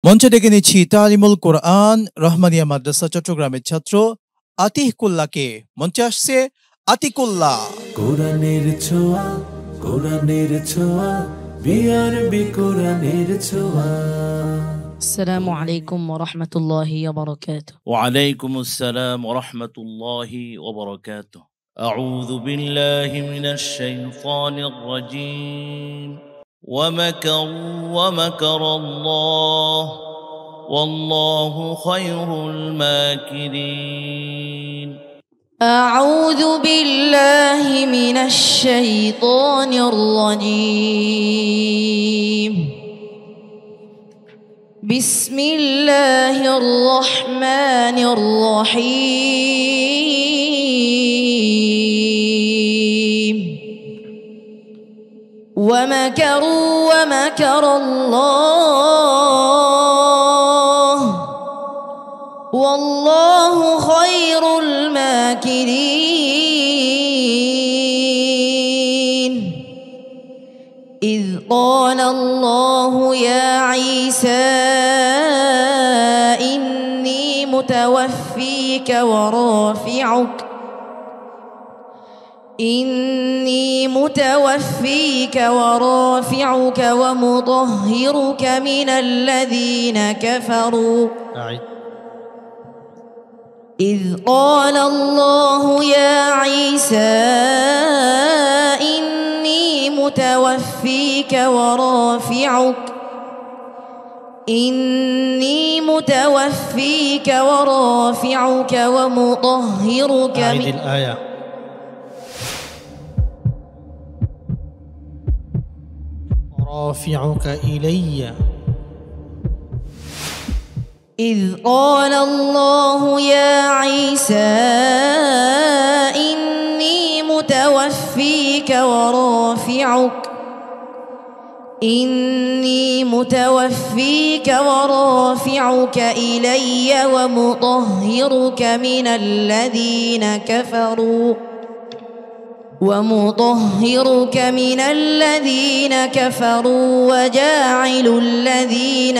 মঞ্চে ডেকে নিচ্ছি তালিমুল কোরআন রহমানিয়া মাদ্রাসা চট্টগ্রামের ছাত্র আতিকুল্লাহকে। মঞ্চে আসছে আতিকুল্লাহ। কোরআনের ছোঁয়া, কোরআনের ছোঁয়া, বিআরবি কোরআনের ছোঁয়া। আসসালামু আলাইকুম ওয়া রাহমাতুল্লাহি ওয়া বারাকাতুহু। ওয়া আলাইকুমুস সালাম ওয়া রাহমাতুল্লাহি ওয়া বারাকাতুহু। আউযু বিল্লাহি মিনাশ শাইতানির রাজীম। ওয়া মাকারু ওয়া মাকারাল্লাহ ওয়াল্লাহু খায়রুল মাকিরিন। أعوذ بالله من الشيطان الرجيم. بسم الله الرحمن الرحيم. ومكروا ومكر الله والله خير الماكرين. إذ قال الله يا عيسى إني متوفيك ورافعك ومطهرك من الذين كفروا. إذ قال الله يا عيسى إني متوفيك ورافعك ومطهرك أعيد الآية. رافعك إلي. إذ قال الله يا عيسى إني متوفيك ورافعك إلي ومطهرك من الذين كفروا وجاعل الذين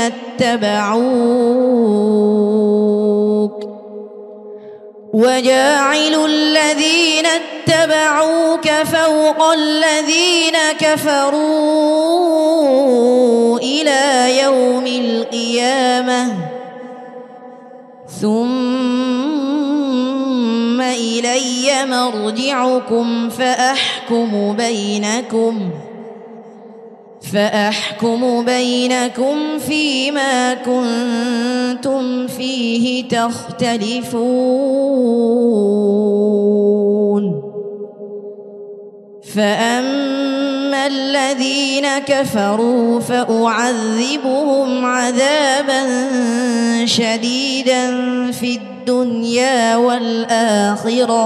اتبعوك فوق الذين كفروا إلى يوم القيامة ثم إلي مرجعكم فأحكم بينكم فيما كنتم فيه تختلفون. فأما الذين كفروا فأعذبهم عذابا شديدا في الدنيا والآخرة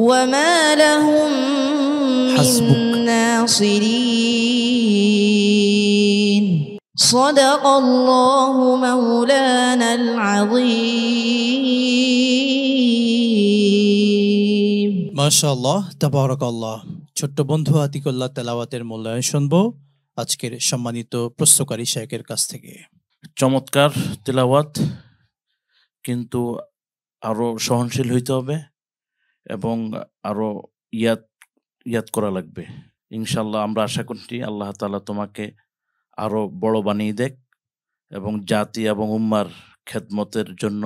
وما لهم من ناصرين. صدق الله مولانا العظيم. মাশাআল্লাহ, তাবারাকাল্লাহ। ছোট্ট বন্ধু আতিকুল্লাহ তেলাওয়াতের মূল্যায়ন শুনবো আজকের সম্মানিত প্রশ্নকারী শায়খের কাছ থেকে। চমৎকার তেলাওয়াত, কিন্তু আরো সহনশীল হইতে হবে এবং আরো ইয়াদ করা লাগবে। ইনশাআল্লাহ আমরা আশা করছি আল্লাহ তাআলা তোমাকে আরো বড় বানিয়ে দেখ এবং জাতি এবং উম্মার খেদমতের জন্য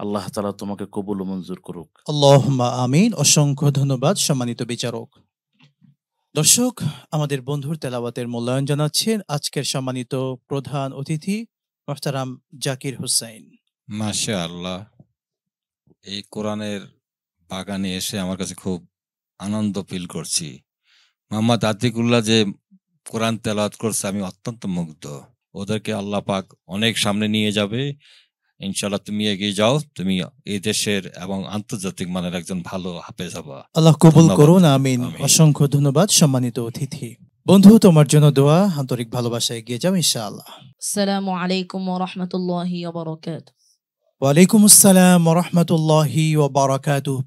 আল্লাহ তাআলা তোমাকে কবুল ও মঞ্জুর করুক। আল্লাহুম্মা আমিন। অসংখ্য ধন্যবাদ সম্মানিত বিচারক। দর্শক, আমাদের বন্ধুর তেলাওয়াতের মূল্যায়ন জানাচ্ছেন আজকের সম্মানিত প্রধান অতিথি মুহতারাম জাকির হোসেন। মাশাআল্লাহ, এই কোরআনের বাগানে এসে আমার কাছে খুব আনন্দ ফিল করছি। মোহাম্মদ আতিকুল্লাহ যে কোরআন তেলাওয়াত করছে, আমি অত্যন্ত মুগ্ধ। ওদেরকে আল্লাহ পাক অনেক সামনে নিয়ে যাবে ইনশাআল্লাহ। তুমি এগিয়ে যাও, তুমি এই দেশের এবং আন্তর্জাতিক মানের একজন ভালো হাফেজ হবা। আল্লাহ কবুল করুন, আমিন। অসংখ্য ধন্যবাদ সম্মানিত অতিথি। বন্ধু, তোমার জন্য দোয়া, আন্তরিক ভালোবাসা, এগিয়ে যাও ইনশাআল্লাহ। আসসালামু আলাইকুম ওয়া রাহমাতুল্লাহি ওয়া বারাকাতুহু। ওয়া আলাইকুমুস সালাম ওয়া রাহমাতুল্লাহি ওয়া বারাকাতুহু।